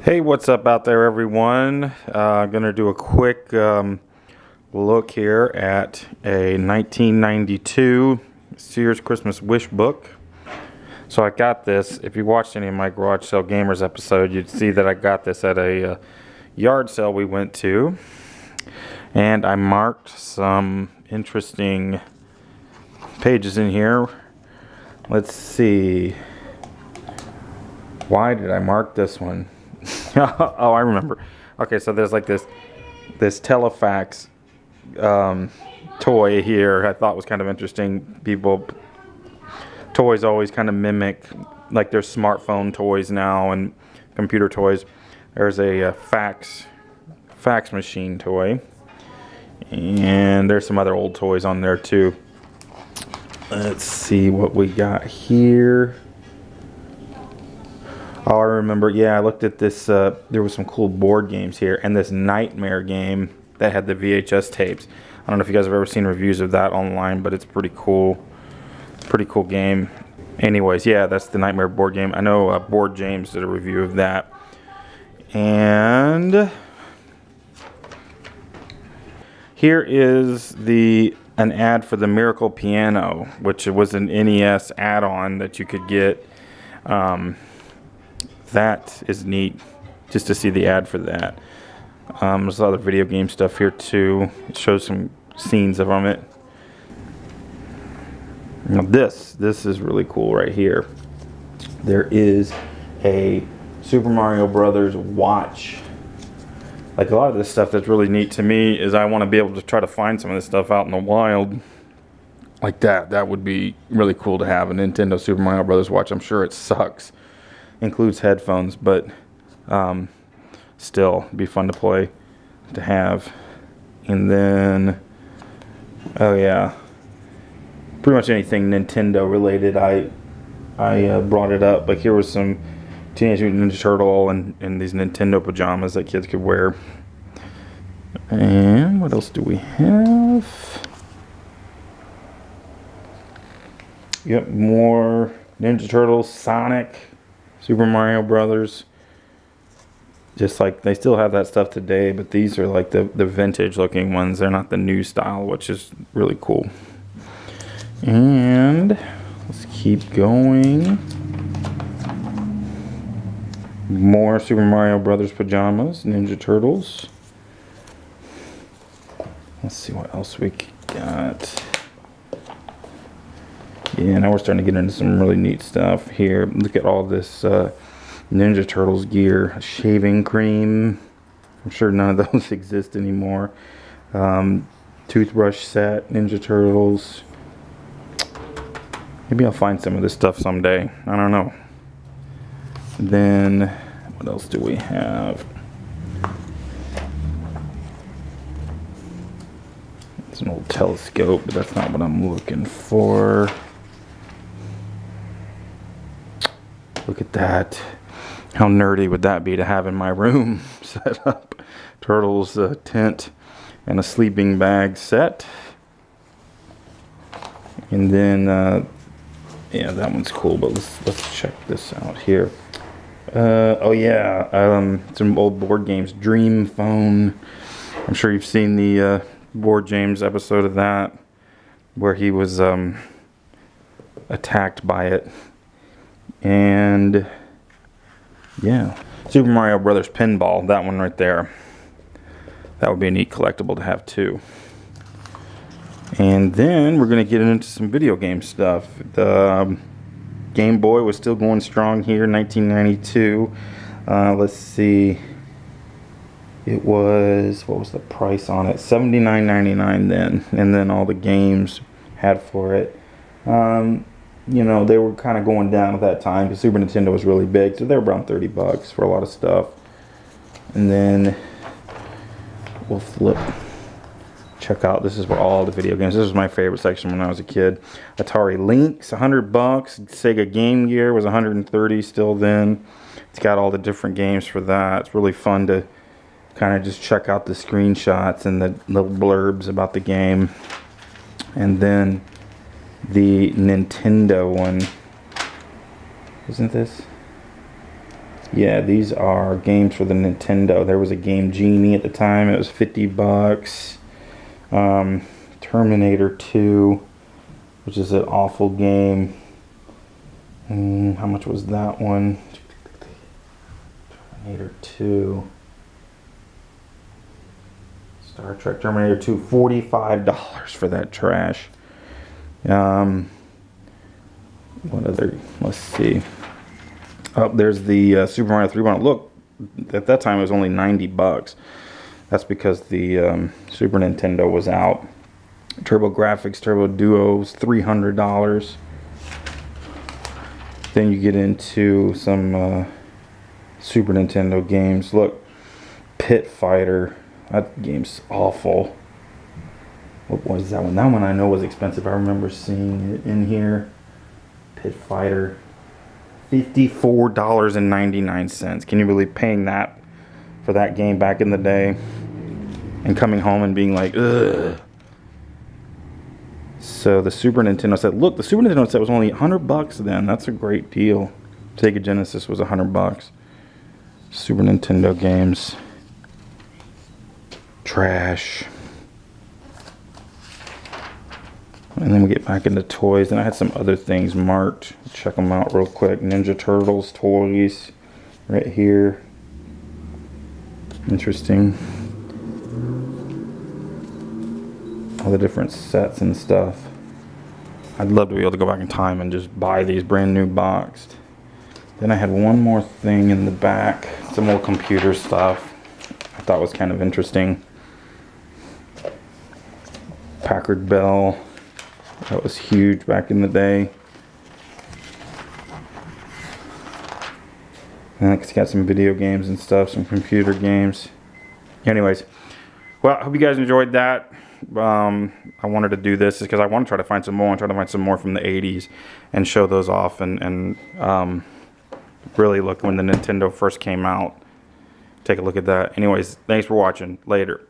Hey, what's up out there, everyone? Gonna do a quick look here at a 1992 Sears Christmas Wish Book. So I got this. If you watched any of my Garage Sale Gamers episode, you'd see that I got this at a yard sale we went to. And I marked some interesting pages in here. Let's see. Why did I mark this one? Oh, I remember. Okay, so there's like this telefax toy here. I thought was kind of interesting. Toys always kind of mimic, like there's smartphone toys now and computer toys. There's a fax machine toy, and there's some other old toys on there too. Let's see what we got here. Oh, I remember, yeah, I looked at this, there was some cool board games here, and this Nightmare game that had the VHS tapes. I don't know if you guys have ever seen reviews of that online, but it's pretty cool. Pretty cool game. Anyways, yeah, that's the Nightmare board game. I know Board James did a review of that. And here is an ad for the Miracle Piano, which was an NES add-on that you could get. That is neat, just to see the ad for that. There's a lot of video game stuff here too. It shows some scenes from it. Now this is really cool right here. There is a Super Mario Brothers watch. Like, a lot of this stuff that's really neat to me is I want to be able to try to find some of this stuff out in the wild. Like that. That would be really cool to have, a Nintendo Super Mario Brothers watch. I'm sure it sucks. Includes headphones, but still be fun to play, to have. And then, oh yeah, pretty much anything Nintendo related, I brought it up. But here was some Teenage Mutant Ninja Turtle and these Nintendo pajamas that kids could wear. And what else do we have? Yep, more Ninja Turtles, Sonic, Super Mario Brothers. Just like, they still have that stuff today, but these are like the vintage looking ones. They're not the new style, which is really cool. And let's keep going. More Super Mario Brothers pajamas, Ninja Turtles. Let's see what else we got. Yeah, now we're starting to get into some really neat stuff here. Look at all this Ninja Turtles gear. Shaving cream. I'm sure none of those exist anymore. Toothbrush set, Ninja Turtles. Maybe I'll find some of this stuff someday. I don't know. Then, what else do we have? It's an old telescope, but that's not what I'm looking for. Look at that. How nerdy would that be to have in my room set up? Turtles tent and a sleeping bag set. And then, yeah, that one's cool, but let's check this out here. Oh yeah, some old board games. Dream Phone. I'm sure you've seen the Board James episode of that, where he was attacked by it. And yeah, Super Mario Brothers Pinball, that one right there. That would be a neat collectible to have too. And then we're going to get into some video game stuff. The Game Boy was still going strong here, 1992. Let's see. It was, what was the price on it? $79.99 then. And then all the games had for it. You know, they were kind of going down at that time because Super Nintendo was really big, so they were around $30 for a lot of stuff. And then we'll flip. Check out, this is where all the video games. This was my favorite section when I was a kid. Atari Lynx, $100. Sega Game Gear was $130 still then. It's got all the different games for that. It's really fun to kind of just check out the screenshots and the little blurbs about the game. And then the Nintendo one. Isn't this? Yeah, these are games for the Nintendo. There was a Game Genie at the time. It was 50 bucks. Terminator 2, which is an awful game. How much was that one? Terminator 2. Star Trek Terminator 2, $45 for that trash. What other, let's see. Oh, there's the Super Mario 3 one. Look, at that time it was only 90 bucks. That's because the Super Nintendo was out. Turbo Graphics, Turbo Duos, $300. Then you get into some Super Nintendo games. Look, Pit Fighter. That game's awful. What was that one? That one I know was expensive. I remember seeing it in here. Pit Fighter. $54.99. Can you believe paying that for that game back in the day? And coming home and being like, ugh. So the Super Nintendo set. Look, the Super Nintendo set was only 100 bucks then. That's a great deal. Sega Genesis was 100 bucks. Super Nintendo games. Trash. And then we get back into toys. And I had some other things marked. Check them out real quick. Ninja Turtles toys. Right here. Interesting. All the different sets and stuff. I'd love to be able to go back in time and just buy these brand new boxed. Then I had one more thing in the back. Some more computer stuff. I thought was kind of interesting. Packard Bell. That was huge back in the day. And it's got some video games and stuff, some computer games. Anyways, well, I hope you guys enjoyed that. I wanted to do this because I want to try to find some more and try to find some more from the 80s and show those off and really look when the Nintendo first came out. Take a look at that. Anyways, thanks for watching. Later.